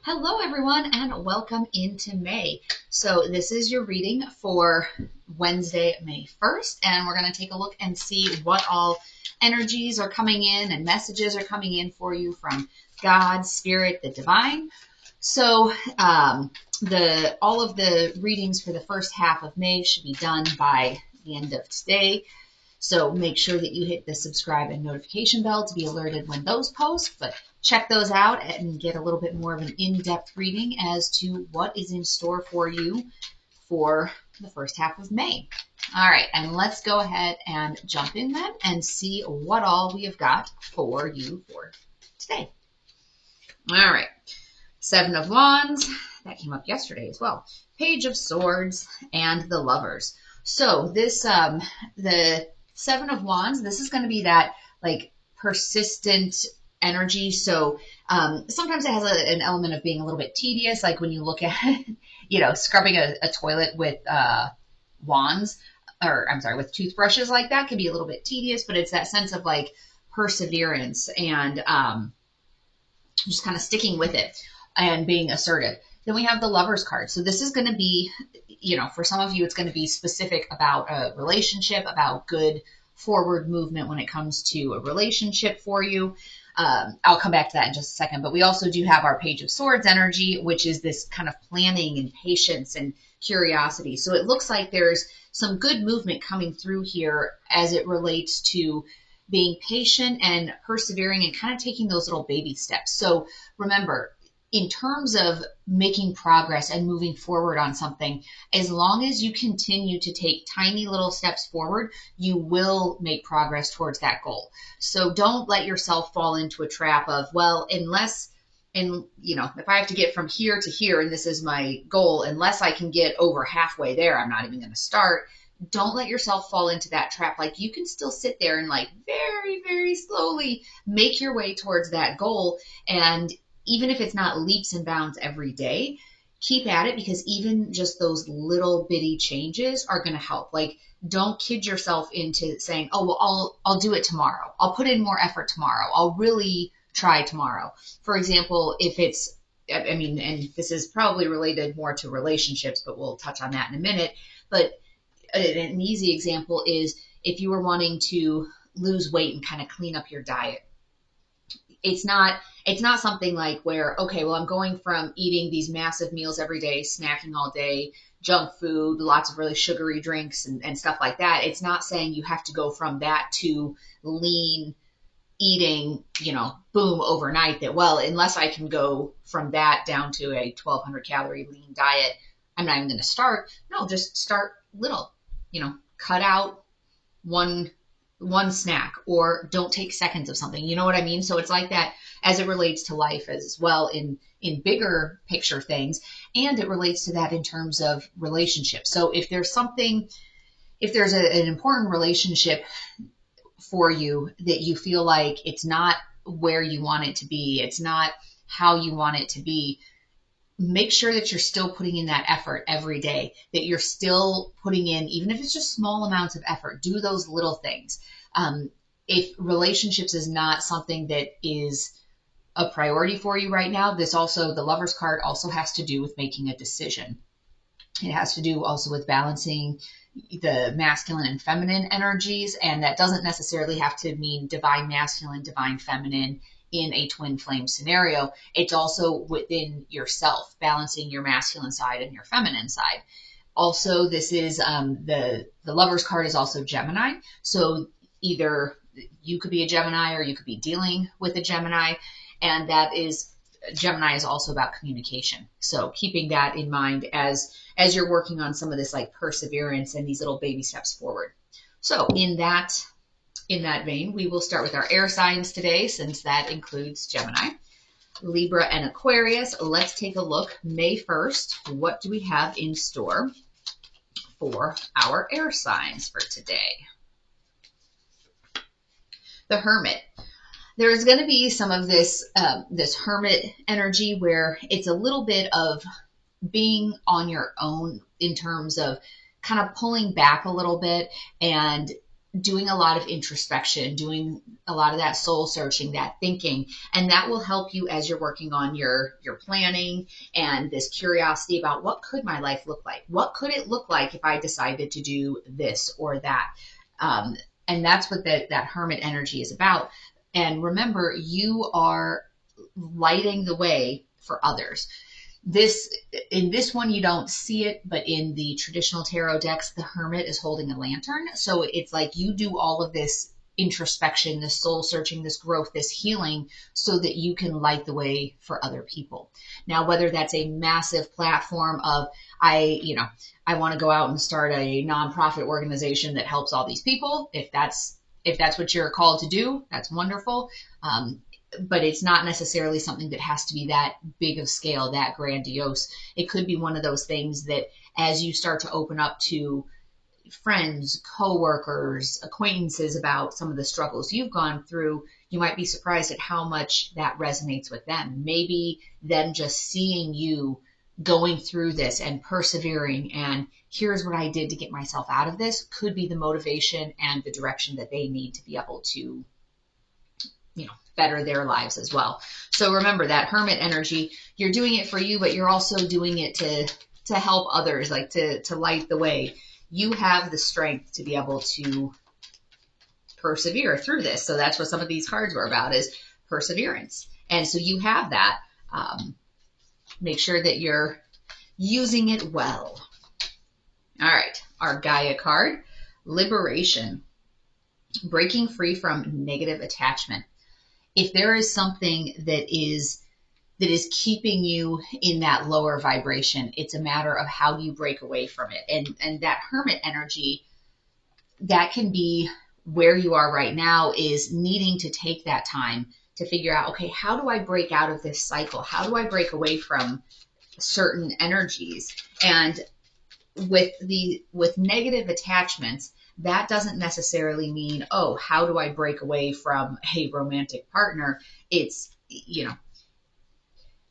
Hello, everyone, and welcome into May. So this is your reading for Wednesday, May 1st, and we're going to take a look and see what all energies are coming in and messages are coming in for you from God, Spirit, the Divine. So all of the readings for the first half of May should be done by the end of today. So make sure that you hit the subscribe and notification bell to be alerted when those post, but check those out and get a little bit more of an in-depth reading as to what is in store for you for the first half of May. All right, and let's go ahead and jump in then and see what all we have got for you for today. All right, Seven of Wands, that came up yesterday as well. Page of Swords and the Lovers. So this, the Seven of Wands, this is going to be that like persistent energy. So sometimes it has an element of being a little bit tedious, like when you look at, scrubbing a toilet with wands, or I'm sorry, with toothbrushes like that can be a little bit tedious, but it's that sense of like perseverance and just kind of sticking with it and being assertive. Then we have the Lovers card. So this is going to be, for some of you, it's going to be specific about a relationship, about good forward movement when it comes to a relationship for you. I'll come back to that in just a second. But we also do have our Page of Swords energy, which is this kind of planning and patience and curiosity. So it looks like there's some good movement coming through here as it relates to being patient and persevering and kind of taking those little baby steps. So remember, in terms of making progress and moving forward on something, as long as you continue to take tiny little steps forward, you will make progress towards that goal. So don't let yourself fall into a trap of, well, if I have to get from here to here and this is my goal, unless I can get over halfway there, I'm not even going to start. Don't let yourself fall into that trap. Like, you can still sit there and like very, very slowly make your way towards that goal. And even if it's not leaps and bounds every day, keep at it, because even just those little bitty changes are going to help. Like, don't kid yourself into saying, oh, well, I'll do it tomorrow. I'll put in more effort tomorrow. I'll really try tomorrow. For example, if it's, and this is probably related more to relationships, but we'll touch on that in a minute. But an easy example is if you were wanting to lose weight and kind of clean up your diet. It's not something like where, okay, well, I'm going from eating these massive meals every day, snacking all day, junk food, lots of really sugary drinks and stuff like that. It's not saying you have to go from that to lean eating, boom, overnight, that, well, unless I can go from that down to a 1,200 calorie lean diet, I'm not even going to start. No, just start little, cut out one snack, or don't take seconds of something. You know what I mean? So it's like that as it relates to life as well in bigger picture things. And it relates to that in terms of relationships. So if there's an important relationship for you that you feel like it's not where you want it to be, it's not how you want it to be, make sure that you're still putting in that effort every day, that you're still putting in, even if it's just small amounts of effort, do those little things. If relationships is not something that is a priority for you right now, the Lovers card also has to do with making a decision. It has to do also with balancing the masculine and feminine energies. And that doesn't necessarily have to mean divine masculine, divine feminine in a twin flame scenario. It's also within yourself, balancing your masculine side and your feminine side. Also, this is the Lovers card is also Gemini. So either you could be a Gemini or you could be dealing with a Gemini. And Gemini is also about communication. So keeping that in mind as you're working on some of this like perseverance and these little baby steps forward. So in that vein, we will start with our air signs today, since that includes Gemini, Libra, and Aquarius. Let's take a look. May 1st, what do we have in store for our air signs for today? The Hermit. There's going to be some of this Hermit energy where it's a little bit of being on your own in terms of kind of pulling back a little bit and doing a lot of introspection, doing a lot of that soul searching, that thinking, and that will help you as you're working on your planning and this curiosity about what could my life look like? What could it look like if I decided to do this or that? And that's what that hermit energy is about. And remember, you are lighting the way for others. In this one you don't see it, but in the traditional tarot decks the hermit is holding a lantern, so it's like you do all of this introspection, this soul searching, this growth, this healing, so that you can light the way for other people. Now, whether that's a massive platform of I want to go out and start a nonprofit organization that helps all these people, if that's what you're called to do, that's wonderful. But it's not necessarily something that has to be that big of scale, that grandiose. It could be one of those things that as you start to open up to friends, coworkers, acquaintances about some of the struggles you've gone through, you might be surprised at how much that resonates with them. Maybe them just seeing you going through this and persevering and here's what I did to get myself out of this could be the motivation and the direction that they need to be able to, better their lives as well. So remember that hermit energy, you're doing it for you, but you're also doing it to help others, like to light the way. You have the strength to be able to persevere through this. So that's what some of these cards were about, is perseverance. And so you have that. Make sure that you're using it well. All right, our Gaia card, liberation, breaking free from negative attachment. If there is something that is keeping you in that lower vibration, it's a matter of how do you break away from it. And that hermit energy, that can be where you are right now, is needing to take that time to figure out, okay, how do I break out of this cycle? How do I break away from certain energies? And with negative attachments, that doesn't necessarily mean, oh, how do I break away from a romantic partner? It's,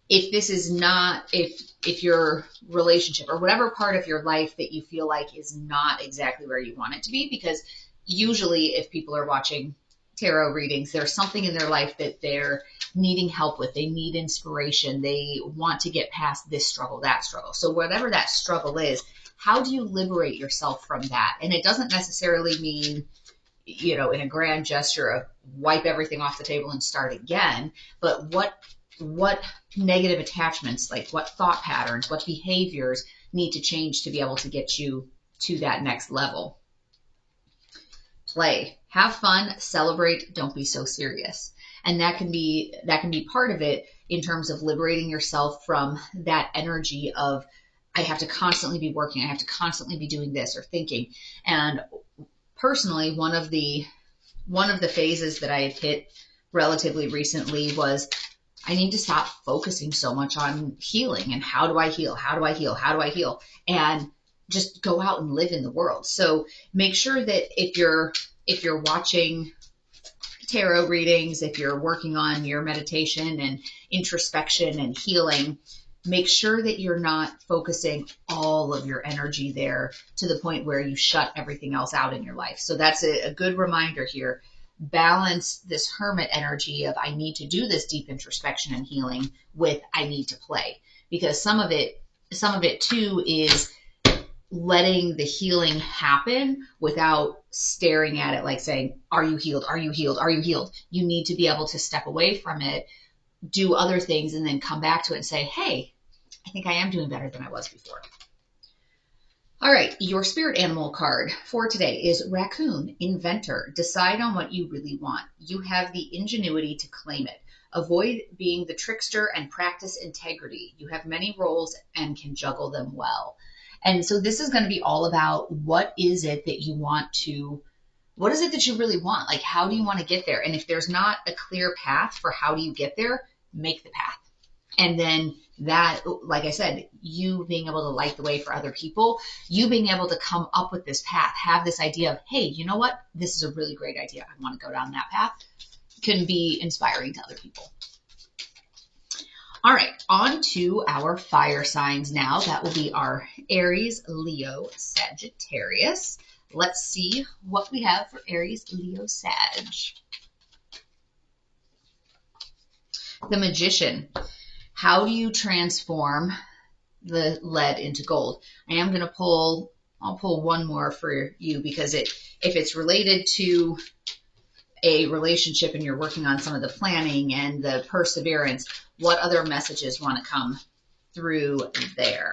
if this is not, if your relationship or whatever part of your life that you feel like is not exactly where you want it to be, because usually if people are watching tarot readings, there's something in their life that they're needing help with. They need inspiration. They want to get past this struggle, that struggle. So whatever that struggle is, how do you liberate yourself from that? And it doesn't necessarily mean, in a grand gesture of wipe everything off the table and start again, but what negative attachments, like what thought patterns, what behaviors need to change to be able to get you to that next level? Play, have fun, celebrate, don't be so serious. And that can be part of it in terms of liberating yourself from that energy of, I have to constantly be working, I have to constantly be doing this or thinking. And personally, one of the phases that I had hit relatively recently was, I need to stop focusing so much on healing and how do I heal? How do I heal? How do I heal? And just go out and live in the world. So make sure that if you're watching tarot readings, if you're working on your meditation and introspection and healing, make sure that you're not focusing all of your energy there to the point where you shut everything else out in your life. So that's a good reminder here. Balance this hermit energy of, I need to do this deep introspection and healing, with, I need to play. Because some of it too is letting the healing happen without staring at it like saying, are you healed? Are you healed? Are you healed? You need to be able to step away from it, do other things, and then come back to it and say, hey, I think I am doing better than I was before. All right, your spirit animal card for today is Raccoon, Inventor. Decide on what you really want. You have the ingenuity to claim it. Avoid being the trickster and practice integrity. You have many roles and can juggle them well. And so this is going to be all about, what is it that you really want? Like, how do you want to get there? And if there's not a clear path for how do you get there, make the path. And then that, like I said, you being able to light the way for other people, you being able to come up with this path, have this idea of, hey, you know what? This is a really great idea. I want to go down that path, can be inspiring to other people. All right, on to our fire signs now. That will be our Aries, Leo, Sagittarius. let's see what we have for Aries, Leo, Sag. The Magician. How do you transform the lead into gold? I am going to pull, I'll pull one more for you because if it's related to a relationship and you're working on some of the planning and the perseverance, what other messages want to come through there?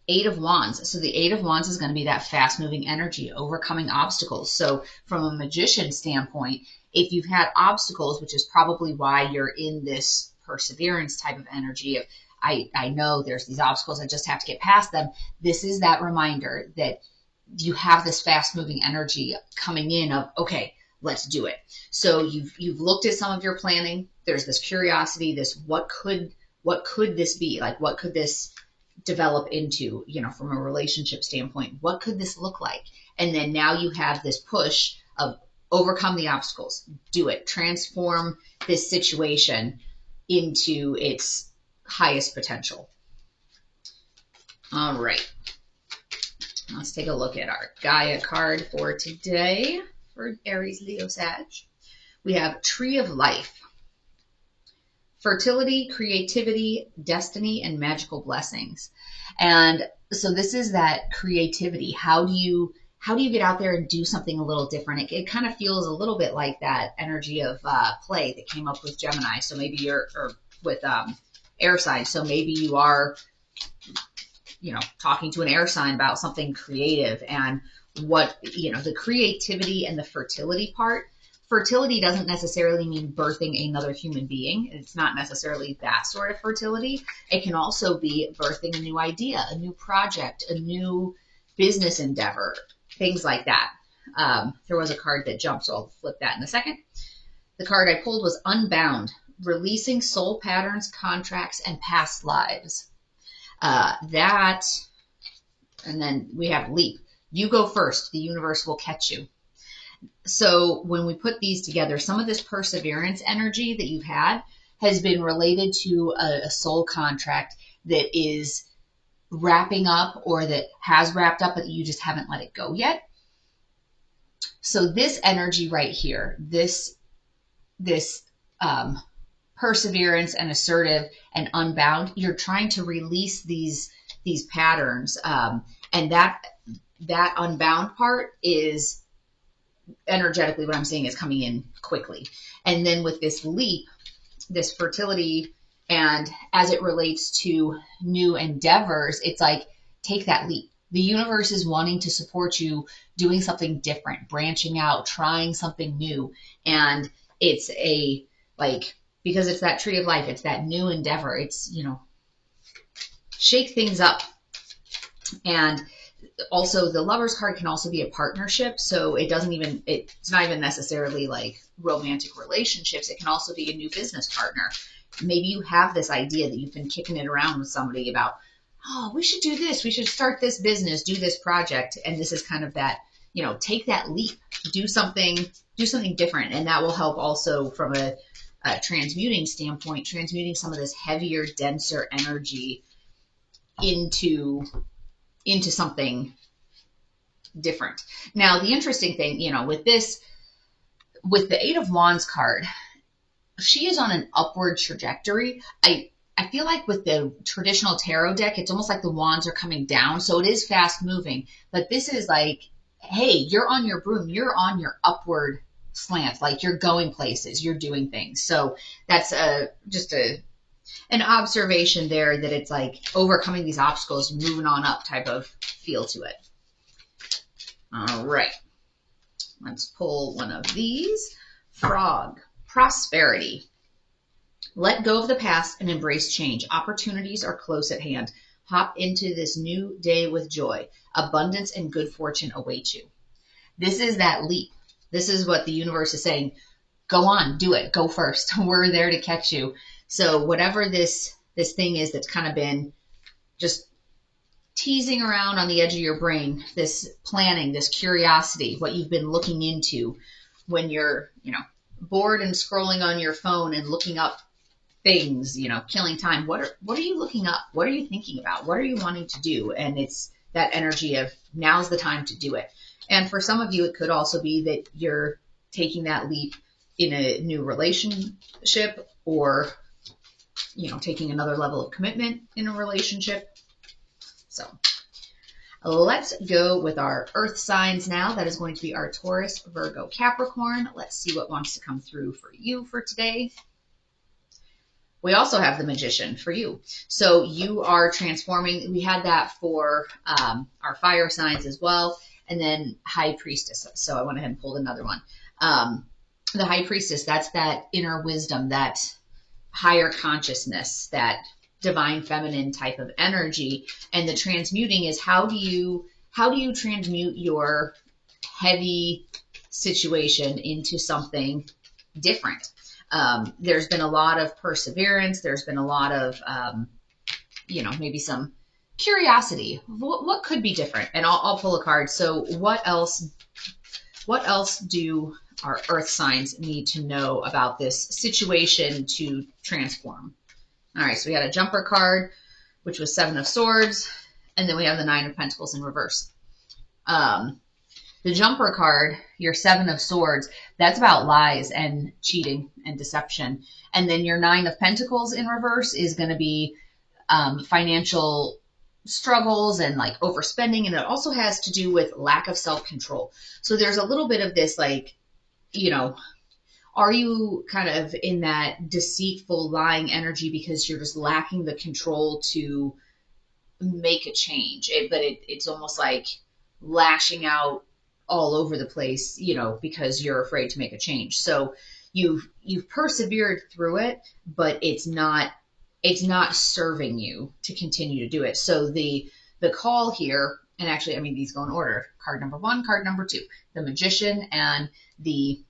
Eight of Wands. So the Eight of Wands is going to be that fast-moving energy, overcoming obstacles. So from a magician standpoint, if you've had obstacles, which is probably why you're in this perseverance type of energy of, I know there's these obstacles, I just have to get past them. This is that reminder that you have this fast-moving energy coming in of, okay, let's do it. So you've looked at some of your planning. There's this curiosity, this what could this be? Like, what could this develop into, from a relationship standpoint? What could this look like? And then now you have this push of overcome the obstacles, do it, transform this situation into its highest potential. All right. Let's take a look at our Gaia card for today for Aries, Leo, Sag. We have Tree of Life. Fertility, creativity, destiny, and magical blessings. And so this is that creativity. How do you get out there and do something a little different? It kind of feels a little bit like that energy of play that came up with Gemini. So maybe you're, or with air sign. So maybe you are, talking to an air sign about something creative and what, the creativity and the fertility part. Fertility doesn't necessarily mean birthing another human being. It's not necessarily that sort of fertility. It can also be birthing a new idea, a new project, a new business endeavor, things like that. There was a card that jumped, so I'll flip that in a second. The card I pulled was Unbound, releasing soul patterns, contracts, and past lives. And then we have Leap. You go first. The universe will catch you. So when we put these together, some of this perseverance energy that you've had has been related to a soul contract that is wrapping up or that has wrapped up, but you just haven't let it go yet. So this energy right here, this perseverance and assertive and unbound, you're trying to release these patterns. And that unbound part is energetically what I'm saying is coming in quickly. And then with this leap, this fertility, and as it relates to new endeavors, it's like, take that leap. The universe is wanting to support you doing something different, branching out, trying something new. And it's because it's that Tree of Life, it's that new endeavor. It's, shake things up. And also the Lover's card can also be a partnership. So it's not even necessarily like romantic relationships. It can also be a new business partner. Maybe you have this idea that you've been kicking it around with somebody about, oh, we should do this. We should start this business, do this project. And this is kind of that, take that leap, do something different. And that will help also from a transmuting standpoint, transmuting some of this heavier, denser energy into something different. Now, the interesting thing, with the Eight of Wands card, she is on an upward trajectory. I feel like with the traditional tarot deck, it's almost like the wands are coming down. So it is fast moving, but this is like, hey, you're on your broom, you're on your upward slant, like you're going places, you're doing things. So that's just an observation there that it's like overcoming these obstacles, moving on up type of feel to it. All right. Let's pull one of these. Frog. Prosperity. Let go of the past and embrace change. Opportunities are close at hand. Hop into this new day with joy. Abundance and good fortune await you. This is that leap. This is what the universe is saying. Go on, do it. Go first. We're there to catch you. So whatever this thing is that's kind of been just teasing around on the edge of your brain, this planning, this curiosity, what you've been looking into when you're, bored and scrolling on your phone and looking up things, killing time. What are you looking up? What are you thinking about? What are you wanting to do? And it's that energy of now's the time to do it. And for some of you, it could also be that you're taking that leap in a new relationship, or, you know, taking another level of commitment in a relationship. So let's go with our earth signs now. That is going to be our Taurus, Virgo, Capricorn. Let's see what wants to come through for you for today. We also have the Magician for you. So you are transforming. We had that for our fire signs as well. And then High Priestess. So I went ahead and pulled another one. The High Priestess, that's that inner wisdom, that higher consciousness, that divine feminine type of energy. And the transmuting is how do you transmute your heavy situation into something different? There's been a lot of perseverance. There's been a lot of, you know, maybe some curiosity. What could be different? And I'll pull a card. So what else do our earth signs need to know about this situation to transform? All right, so we had a jumper card, which was 7 of Swords, and then we have the 9 of Pentacles in reverse. The jumper card, your 7 of Swords, that's about lies and cheating and deception. And then your 9 of Pentacles in reverse is going to be financial struggles and like overspending. And it also has to do with lack of self-control. So there's a little bit of this, like, you know, are you kind of in that deceitful, lying energy because you're just lacking the control to make a change? But it's almost like lashing out all over the place, you know, because you're afraid to make a change. So you've persevered through it, but it's not serving you to continue to do it. So the call here, and actually, I mean, these go in order. Card number 1, card number 2, the Magician and the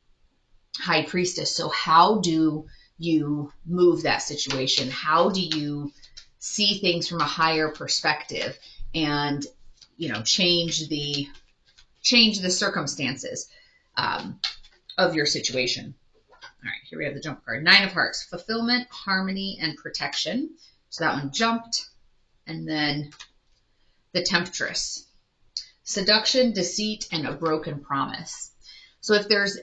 High Priestess. So how do you move that situation? How do you see things from a higher perspective and, you know, change the circumstances of your situation? All right, here we have the jump card. 9 of Hearts, fulfillment, harmony, and protection. So that one jumped. And then the Temptress, seduction, deceit, and a broken promise. So if there's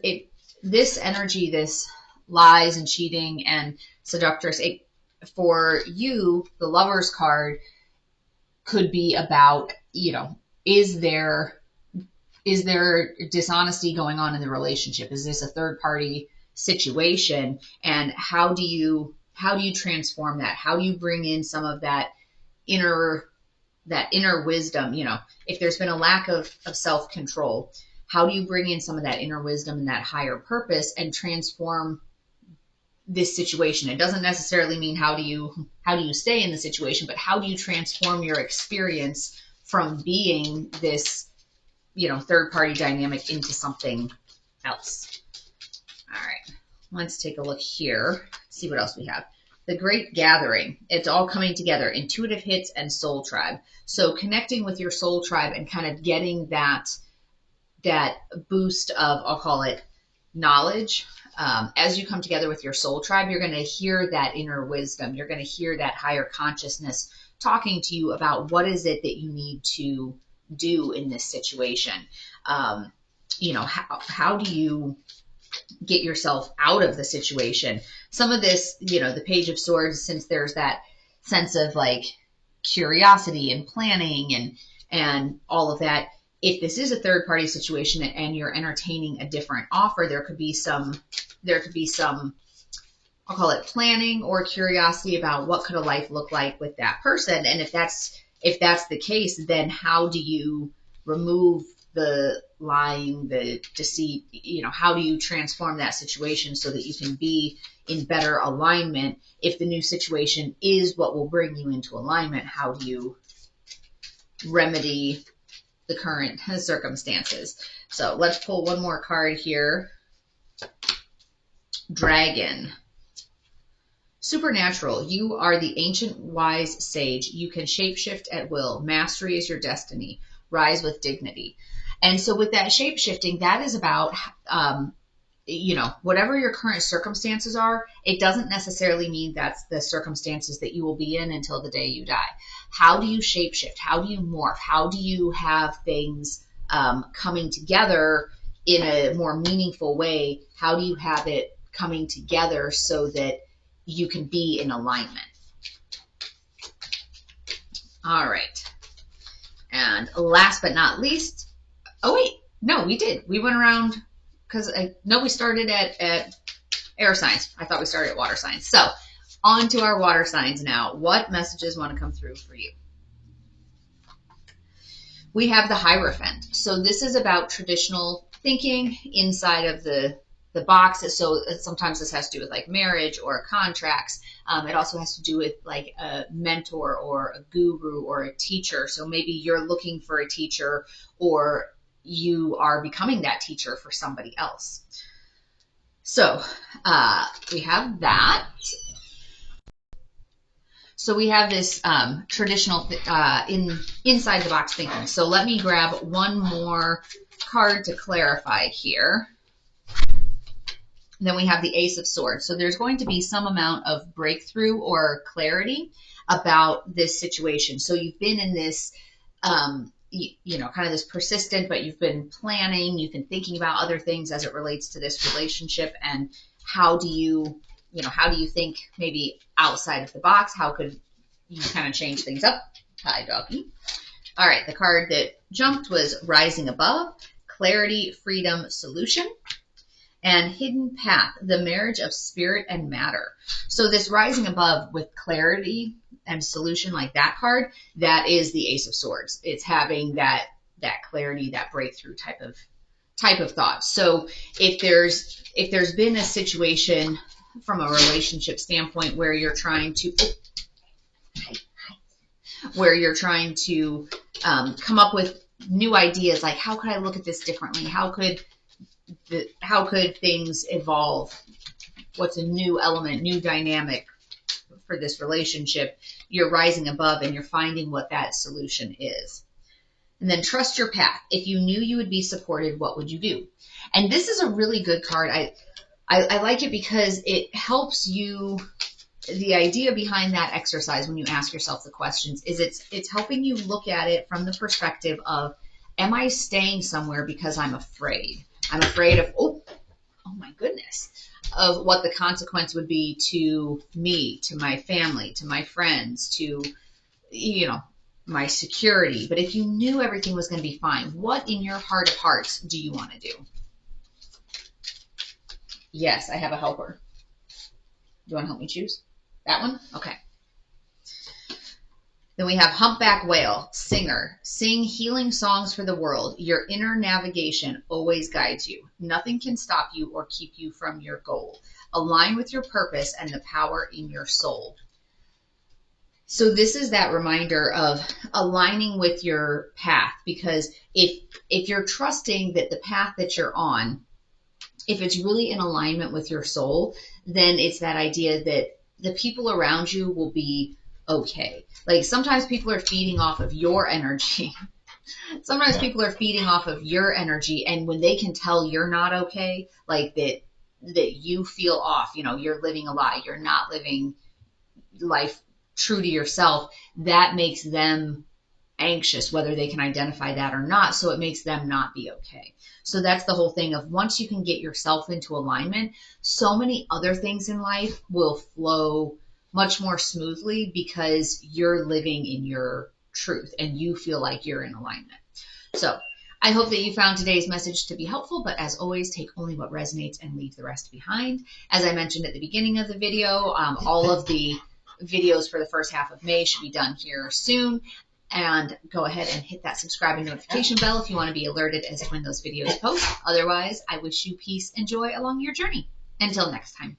this energy, this lies and cheating and seductress, for you, the Lover's card could be about, you know, is there dishonesty going on in the relationship? Is this a third party situation? And how do you transform that? How do you bring in some of that inner wisdom? You know, if there's been a lack of self-control, how do you bring in some of that inner wisdom and that higher purpose and transform this situation? It doesn't necessarily mean how do you stay in the situation, but how do you transform your experience from being this, you know, third party dynamic into something else? All right, let's take a look here, see what else we have. The Great Gathering, it's all coming together, intuitive hits and soul tribe. So connecting with your soul tribe and kind of getting that boost of, I'll call it, knowledge. As you come together with your soul tribe, you're going to hear that inner wisdom. You're going to hear that higher consciousness talking to you about what is it that you need to do in this situation. You know, how do you get yourself out of the situation? Some of this, you know, the Page of Swords, since there's that sense of like curiosity and planning and all of that, if this is a third party situation and you're entertaining a different offer, there could be some, I'll call it planning or curiosity about what could a life look like with that person. And if that's the case, then how do you remove the lying, the deceit? You know, how do you transform that situation so that you can be in better alignment? If the new situation is what will bring you into alignment, how do you remedy the current circumstances? So let's pull one more card here. Dragon. Supernatural. You are the ancient wise sage. You can shapeshift at will. Mastery is your destiny. Rise with dignity. And so with that shapeshifting, that is about whatever your current circumstances are, it doesn't necessarily mean that's the circumstances that you will be in until the day you die. How do you shapeshift? How do you morph? How do you have things coming together in a more meaningful way? How do you have it coming together so that you can be in alignment? All right. And last but not least, oh wait, no, we did. We went around because we started at air signs. I thought we started at water signs. So on to our water signs now. What messages want to come through for you? We have the Hierophant. So this is about traditional thinking inside of the box. So sometimes this has to do with like marriage or contracts. It also has to do with like a mentor or a guru or a teacher. So maybe you're looking for a teacher, or you are becoming that teacher for somebody else. So we have that. So we have this traditional inside the box thinking. So let me grab one more card to clarify here. Then we have the Ace of Swords. So there's going to be some amount of breakthrough or clarity about this situation. So you've been in this, kind of this persistent, but you've been planning, you've been thinking about other things as it relates to this relationship. And how do you think maybe outside of the box? How could you kind of change things up? Hi, doggy. All right. The card that jumped was Rising Above, Clarity, Freedom, Solution. And Hidden Path, the marriage of spirit and matter. So this Rising Above with clarity and solution, like that card, that is the Ace of Swords. It's having that clarity, that breakthrough type of thought. So if there's been a situation from a relationship standpoint where you're trying to come up with new ideas, like how could I look at this differently? How could things evolve? What's a new element, new dynamic for this relationship? You're rising above and you're finding what that solution is. And then trust your path. If you knew you would be supported, what would you do? And this is a really good card. I like it because it helps you. The idea behind that exercise when you ask yourself the questions is it's helping you look at it from the perspective of, am I staying somewhere because I'm afraid? I'm afraid of, oh my goodness, of what the consequence would be to me, to my family, to my friends, to, my security. But if you knew everything was going to be fine, what in your heart of hearts do you want to do? Yes, I have a helper. Do you want to help me choose? That one? Okay. Then we have Humpback Whale, Singer. Sing healing songs for the world. Your inner navigation always guides you. Nothing can stop you or keep you from your goal. Align with your purpose and the power in your soul. So this is that reminder of aligning with your path, because if you're trusting that the path that you're on, if it's really in alignment with your soul, then it's that idea that the people around you will be okay. Like sometimes people are feeding off of your energy. Sometimes people are feeding off of your energy, and when they can tell you're not okay, like that you feel off, you're living a lie, you're not living life true to yourself, that makes them anxious, whether they can identify that or not. So it makes them not be okay. So that's the whole thing of, once you can get yourself into alignment, so many other things in life will flow much more smoothly because you're living in your truth and you feel like you're in alignment. So I hope that you found today's message to be helpful, but as always, take only what resonates and leave the rest behind. As I mentioned at the beginning of the video, all of the videos for the first half of May should be done here soon. And go ahead and hit that subscribe and notification bell if you want to be alerted as when those videos post. Otherwise, I wish you peace and joy along your journey. Until next time.